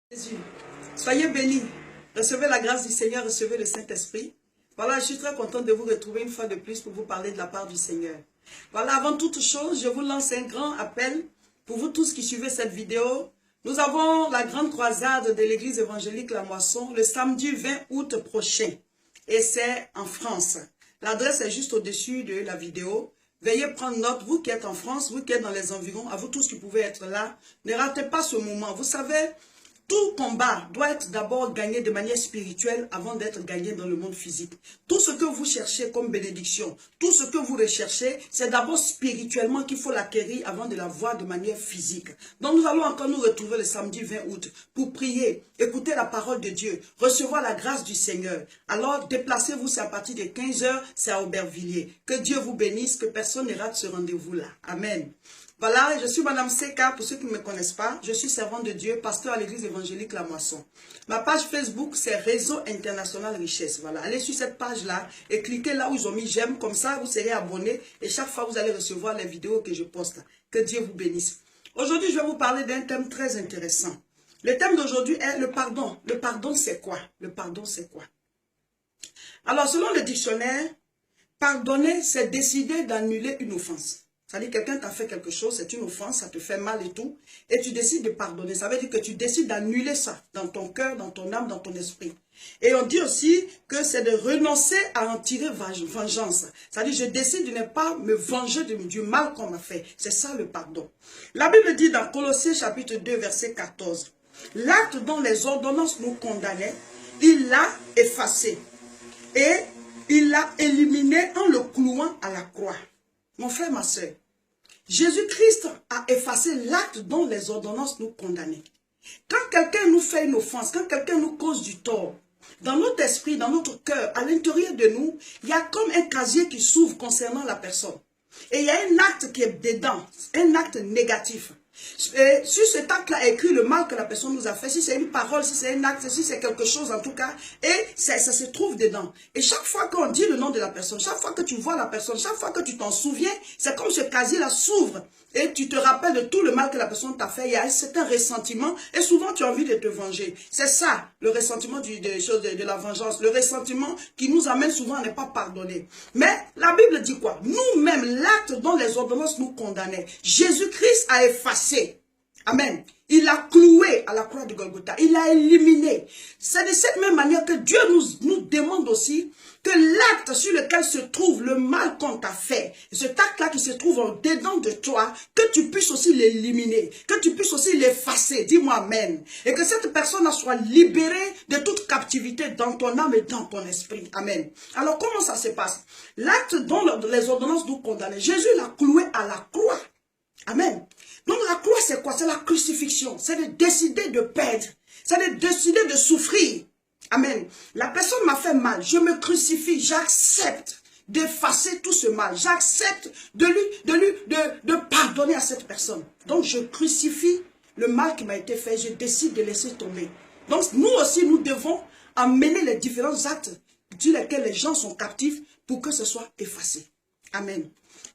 Jésus, soyez bénis, recevez la grâce du Seigneur, recevez le Saint-Esprit. Voilà, je suis très contente de vous retrouver une fois de plus pour vous parler de la part du Seigneur. Voilà, avant toute chose, je vous lance un grand appel pour vous tous qui suivez cette vidéo. Nous avons la grande croisade de l'église évangélique La Moisson le samedi 20 août prochain. Et c'est en France. L'adresse est juste au-dessus de la vidéo. Veuillez prendre note, vous qui êtes en France, vous qui êtes dans les environs, à vous tous qui pouvez être là. Ne ratez pas ce moment. Vous savez, tout combat doit être d'abord gagné de manière spirituelle avant d'être gagné dans le monde physique. Tout ce que vous cherchez comme bénédiction, tout ce que vous recherchez, c'est d'abord spirituellement qu'il faut l'acquérir avant de l'avoir de manière physique. Donc nous allons encore nous retrouver le samedi 20 août pour prier, écouter la parole de Dieu, recevoir la grâce du Seigneur. Alors déplacez-vous, c'est à partir de 15 h, c'est à Aubervilliers. Que Dieu vous bénisse, que personne ne rate ce rendez-vous-là. Amen. Voilà, je suis Madame Seka, pour ceux qui ne me connaissent pas. Je suis servante de Dieu, pasteur à l'église évangélique La Moisson. Ma page Facebook, c'est Réseau International Richesse. Voilà, allez sur cette page-là et cliquez là où ils ont mis j'aime. Comme ça, vous serez abonné et chaque fois, vous allez recevoir les vidéos que je poste. Que Dieu vous bénisse. Aujourd'hui, je vais vous parler d'un thème très intéressant. Le thème d'aujourd'hui est le pardon. Le pardon, c'est quoi? Le pardon, c'est quoi? Alors, selon le dictionnaire, pardonner, c'est décider d'annuler une offense. C'est-à-dire quelqu'un t'a fait quelque chose, c'est une offense, ça te fait mal et tout, et tu décides de pardonner. Ça veut dire que tu décides d'annuler ça dans ton cœur, dans ton âme, dans ton esprit. Et on dit aussi que c'est de renoncer à en tirer vengeance. C'est-à-dire je décide de ne pas me venger du mal qu'on m'a fait. C'est ça le pardon. La Bible dit dans Colossiens chapitre 2 verset 14, l'acte dont les ordonnances nous condamnaient, il l'a effacé. Et il l'a éliminé en le clouant à la croix. Mon frère, ma soeur, Jésus-Christ a effacé l'acte dont les ordonnances nous condamnaient. Quand quelqu'un nous fait une offense, quand quelqu'un nous cause du tort, dans notre esprit, dans notre cœur, à l'intérieur de nous, il y a comme un casier qui s'ouvre concernant la personne. Et il y a un acte qui est dedans, un acte négatif. Et sur cet acte-là écrit le mal que la personne nous a fait, si c'est une parole, si c'est un acte, si c'est quelque chose en tout cas, et ça se trouve dedans. Et chaque fois qu'on dit le nom de la personne, chaque fois que tu vois la personne, chaque fois que tu t'en souviens, c'est comme ce casier-là s'ouvre et tu te rappelles de tout le mal que la personne t'a fait. Il y a un certain ressentiment et souvent tu as envie de te venger. C'est ça, le ressentiment de la vengeance, le ressentiment qui nous amène souvent à ne pas pardonner. Mais la Bible dit quoi? Nous-mêmes, l'acte dont les ordonnances nous condamnaient, Jésus-Christ a effacé. Amen. Il l'a cloué à la croix de Golgotha. Il l'a éliminé. C'est de cette même manière que Dieu nous demande aussi que l'acte sur lequel se trouve le mal qu'on t'a fait, cet acte-là qui se trouve dedans de toi, que tu puisses aussi l'éliminer, que tu puisses aussi l'effacer. Dis-moi Amen. Et que cette personne soit libérée de toute captivité dans ton âme et dans ton esprit. Amen. Alors comment ça se passe? L'acte dont les ordonnances nous condamnaient, Jésus l'a cloué à la croix. Amen. Donc la croix c'est quoi? C'est la crucifixion. C'est de décider de perdre. C'est de décider de souffrir. Amen. La personne m'a fait mal. Je me crucifie. J'accepte d'effacer tout ce mal. J'accepte de pardonner à cette personne. Donc je crucifie le mal qui m'a été fait. Je décide de laisser tomber. Donc nous aussi nous devons amener les différents actes sur lesquels les gens sont captifs pour que ce soit effacé. Amen.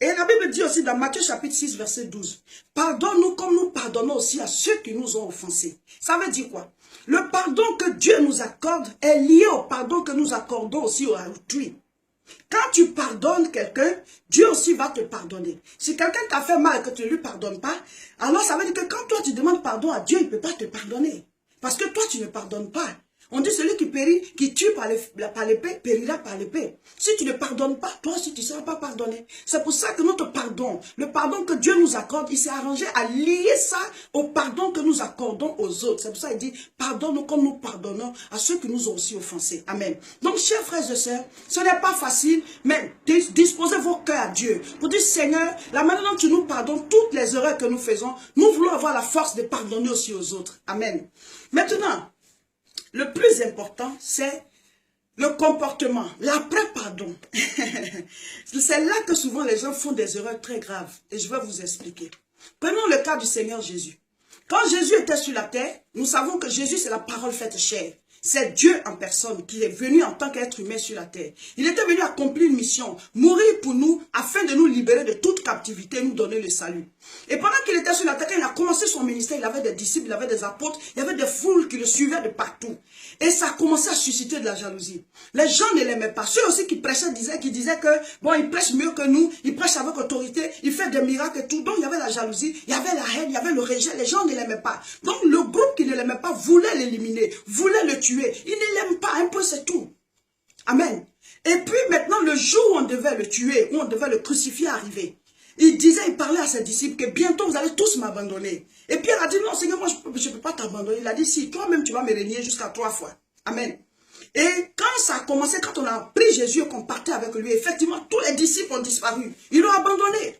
Et la Bible dit aussi dans Matthieu chapitre 6 verset 12, pardonne-nous comme nous pardonnons aussi à ceux qui nous ont offensés. Ça veut dire quoi? Le pardon que Dieu nous accorde est lié au pardon que nous accordons aussi à autrui. Quand tu pardonnes quelqu'un, Dieu aussi va te pardonner. Si quelqu'un t'a fait mal et que tu ne lui pardonnes pas, alors ça veut dire que quand toi tu demandes pardon à Dieu, il ne peut pas te pardonner. Parce que toi tu ne pardonnes pas. On dit celui qui périt, qui tue par l'épée, périra par l'épée. Si tu ne pardonnes pas, toi aussi tu ne seras pas pardonné. C'est pour ça que notre pardon, le pardon que Dieu nous accorde, il s'est arrangé à lier ça au pardon que nous accordons aux autres. C'est pour ça qu'il dit, pardonne-nous comme nous pardonnons à ceux qui nous ont aussi offensés. Amen. Donc, chers frères et sœurs, ce n'est pas facile, mais disposez vos cœurs à Dieu. Pour dire, Seigneur, la manière dont tu nous pardonnes toutes les erreurs que nous faisons, nous voulons avoir la force de pardonner aussi aux autres. Amen. Maintenant, le plus important, c'est le comportement, l'après-pardon. C'est là que souvent les gens font des erreurs très graves. Et je vais vous expliquer. Prenons le cas du Seigneur Jésus. Quand Jésus était sur la terre, nous savons que Jésus, c'est la parole faite chair. C'est Dieu en personne qui est venu en tant qu'être humain sur la terre. Il était venu accomplir une mission, mourir pour nous, afin de nous libérer de toute captivité et nous donner le salut. Et pendant qu'il était sur la terre, il a commencé son ministère, il avait des disciples, il avait des apôtres, il y avait des foules qui le suivaient de partout. Et ça a commencé à susciter de la jalousie. Les gens ne l'aimaient pas. Ceux aussi qui prêchaient disaient que, bon, il prêche mieux que nous, il prêche avec autorité, il fait des miracles et tout. Donc il y avait la jalousie, il y avait la haine, il y avait le rejet. Les gens ne l'aimaient pas. Donc le groupe qui ne l'aimait pas voulait l'éliminer, voulait le tuer. Il ne l'aime pas, un peu c'est tout. Amen. Et puis maintenant, le jour où on devait le tuer, où on devait le crucifier arrivé, il parlait à ses disciples que bientôt vous allez tous m'abandonner. Et Pierre a dit non Seigneur, moi je ne peux pas t'abandonner. Il a dit si, toi-même tu vas me régner jusqu'à 3 fois. Amen. Et quand ça a commencé, quand on a pris Jésus et qu'on partait avec lui, effectivement tous les disciples ont disparu. Ils l'ont abandonné.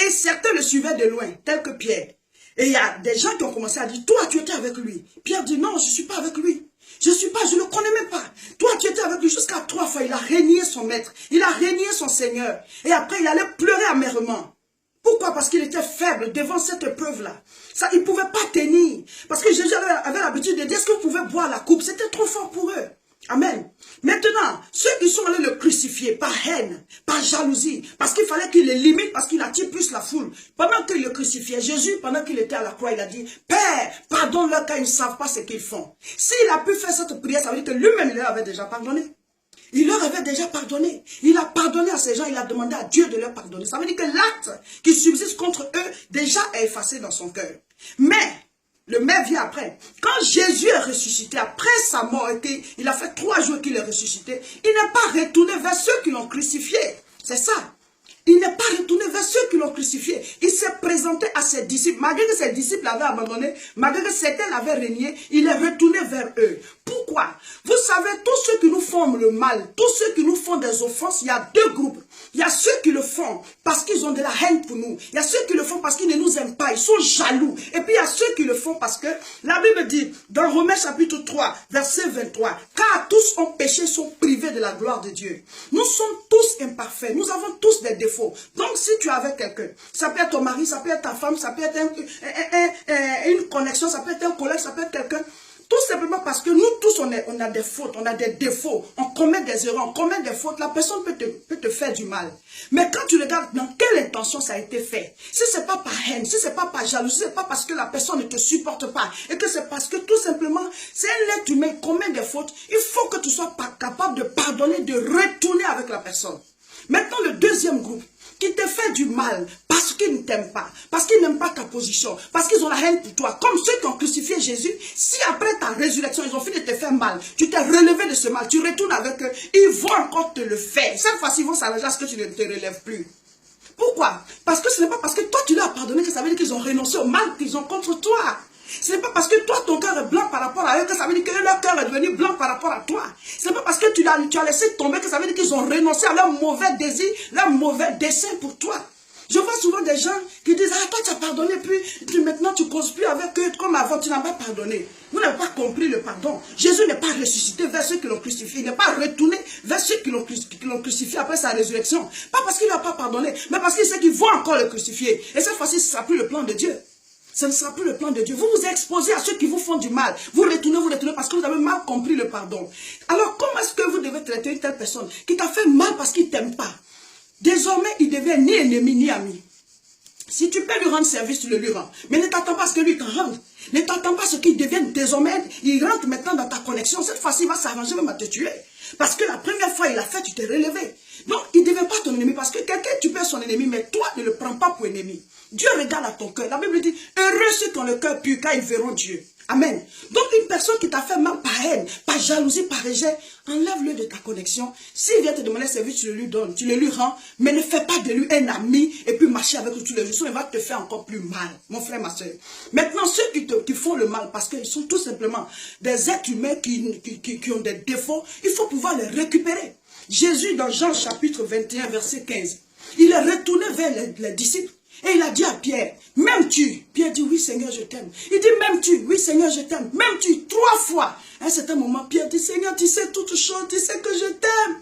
Et certains le suivaient de loin, tel que Pierre. Et il y a des gens qui ont commencé à dire, toi tu étais avec lui. Pierre dit non, je ne suis pas avec lui. Je ne le connais même pas. Toi, tu étais avec lui jusqu'à 3 fois. Il a régné son maître. Il a régné son Seigneur. Et après, il allait pleurer amèrement. Pourquoi? Parce qu'il était faible devant cette épreuve-là. Ça, il ne pouvait pas tenir. Parce que Jésus avait l'habitude de dire, est-ce que vous pouvez boire la coupe? C'était trop fort pour eux. Amen. Maintenant, ceux qui sont allés le crucifier par haine, par jalousie, parce qu'il fallait qu'il les limite, parce qu'il attire plus la foule. Pendant qu'il le crucifiait, Jésus, pendant qu'il était à la croix, il a dit, Père, pardonne-leur car ils ne savent pas ce qu'ils font. S'il a pu faire cette prière, ça veut dire que lui-même, il leur avait déjà pardonné. Il leur avait déjà pardonné. Il a pardonné à ces gens, il a demandé à Dieu de leur pardonner. Ça veut dire que l'acte qui subsiste contre eux, déjà est effacé dans son cœur. Mais, le mais vient après. Quand Jésus est ressuscité, après sa mort, il a fait 3 jours qu'il est ressuscité, il n'est pas retourné vers ceux qui l'ont crucifié. C'est ça. Il n'est pas retourné vers ceux qui l'ont crucifié. Il s'est présenté à ses disciples. Malgré que ses disciples l'avaient abandonné, malgré que certains l'avaient régné, il est retourné vers eux. Pourquoi? Vous savez, tous ceux qui nous font le mal, tous ceux qui nous font des offenses, il y a 2 groupes. Il y a ceux qui le font parce qu'ils ont de la haine pour nous. Il y a ceux qui le font parce qu'ils ne nous aiment pas. Ils sont jaloux. Et puis il y a ceux qui le font parce que la Bible dit, dans Romains chapitre 3, verset 23, car tous ont péché, sont privés de la gloire de Dieu. Nous sommes tous imparfaits. Nous avons tous des défauts. Donc si tu es avec quelqu'un, ça peut être ton mari, ça peut être ta femme, ça peut être une connexion, ça peut être un collègue, ça peut être quelqu'un. Tout simplement parce que nous tous, on a des fautes, on a des défauts, on commet des erreurs, on commet des fautes. La personne peut te faire du mal. Mais quand tu regardes dans quelle intention ça a été fait, si ce n'est pas par haine, si ce n'est pas par jalousie, si ce n'est pas parce que la personne ne te supporte pas, et que c'est parce que tout simplement, c'est un être humain qui commet des fautes, il faut que tu sois capable de pardonner, de retourner avec la personne. Maintenant, le deuxième groupe, qui te fait du mal parce qu'ils ne t'aiment pas, parce qu'ils n'aiment pas ta position, parce qu'ils ont la haine pour toi, comme ceux qui ont crucifié Jésus, si après ta résurrection, ils ont fini de te faire mal, tu t'es relevé de ce mal, tu retournes avec eux, ils vont encore te le faire. Cette fois-ci, ils vont s'arranger à ce que tu ne te relèves plus. Pourquoi? Parce que ce n'est pas parce que toi, tu leur as pardonné que ça veut dire qu'ils ont renoncé au mal qu'ils ont contre toi. Ce n'est pas parce que toi, ton cœur est blanc par rapport à eux que ça veut dire que leur cœur est devenu blanc par rapport à toi. Ce n'est pas parce que tu as laissé tomber que ça veut dire qu'ils ont renoncé à leur mauvais désir, leur mauvais dessein pour toi. Je vois souvent des gens qui disent, ah, toi tu as pardonné, puis maintenant tu ne causes plus avec eux comme avant, tu n'as pas pardonné. Vous n'avez pas compris le pardon. Jésus n'est pas ressuscité vers ceux qui l'ont crucifié. Il n'est pas retourné vers ceux qui l'ont crucifié après sa résurrection. Pas parce qu'il n'a pas pardonné, mais parce qu'il sait qu'ils vont encore le crucifier. Et cette fois-ci, ce ne sera plus le plan de Dieu. Ce ne sera plus le plan de Dieu. Vous vous exposez à ceux qui vous font du mal. Vous retournez parce que vous avez mal compris le pardon. Alors, comment est-ce que vous devez traiter une telle personne qui t'a fait mal parce qu'il ne t'aime pas? Désormais, il devient ni ennemi ni ami. Si tu peux lui rendre service, tu le lui rends. Mais ne t'attends pas à ce que lui t'en rende. Ne t'attends pas à ce qu'il devienne désormais. Il rentre maintenant dans ta connexion. Cette fois-ci, il va s'arranger même à te tuer. Parce que la première fois, il a fait, tu t'es relevé. Donc, il ne devient pas ton ennemi. Parce que quelqu'un, tu peux être son ennemi, mais toi, ne le prends pas pour ennemi. Dieu regarde à ton cœur. La Bible dit, heureux ceux qui ont le cœur pur, car ils verront Dieu. Amen. Donc, une personne qui t'a fait mal par haine, par jalousie, par rejet, enlève-le de ta connexion. S'il vient te demander un service, tu le lui donnes, tu le lui rends, mais ne fais pas de lui un ami et puis marcher avec lui tous les jours. Sinon, il va te faire encore plus mal, mon frère, ma soeur. Maintenant, ceux qui font le mal, parce qu'ils sont tout simplement des êtres humains qui ont des défauts, il faut pouvoir les récupérer. Jésus, dans Jean chapitre 21, verset 15, il est retourné vers les disciples. Et il a dit à Pierre, m'aimes-tu? Pierre dit, oui Seigneur, je t'aime. Il dit, m'aimes-tu? Oui Seigneur, je t'aime. M'aimes-tu? 3 fois. À un certain moment, Pierre dit, Seigneur, tu sais toutes choses, tu sais que je t'aime.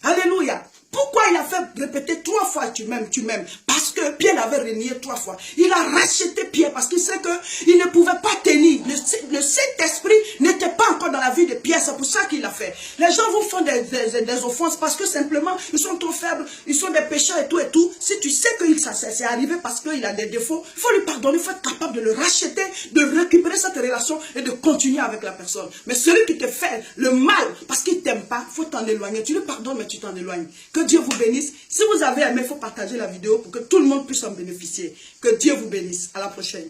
Alléluia. Pourquoi il a fait répéter 3 fois tu m'aimes, tu m'aimes? Parce que Pierre avait renié 3 fois. Il a racheté Pierre parce qu'il sait qu'il ne pouvait pas tenir. Le Saint-Esprit n'était pas encore dans la vie de Pierre. C'est pour ça qu'il l'a fait. Les gens vous font des offenses parce que simplement ils sont trop faibles, ils sont des pécheurs et tout et tout. Si tu sais que ça c'est arrivé parce qu'il a des défauts, il faut lui pardonner, il faut être capable de le racheter, de récupérer cette relation et de continuer avec la personne. Mais celui qui te fait le mal parce qu'il ne t'aime pas, il faut t'en éloigner. Tu le pardonnes mais tu t'en éloignes. Que Dieu vous bénisse. Si vous avez aimé, il faut partager la vidéo pour que tout le monde puisse en bénéficier. Que Dieu vous bénisse. À la prochaine.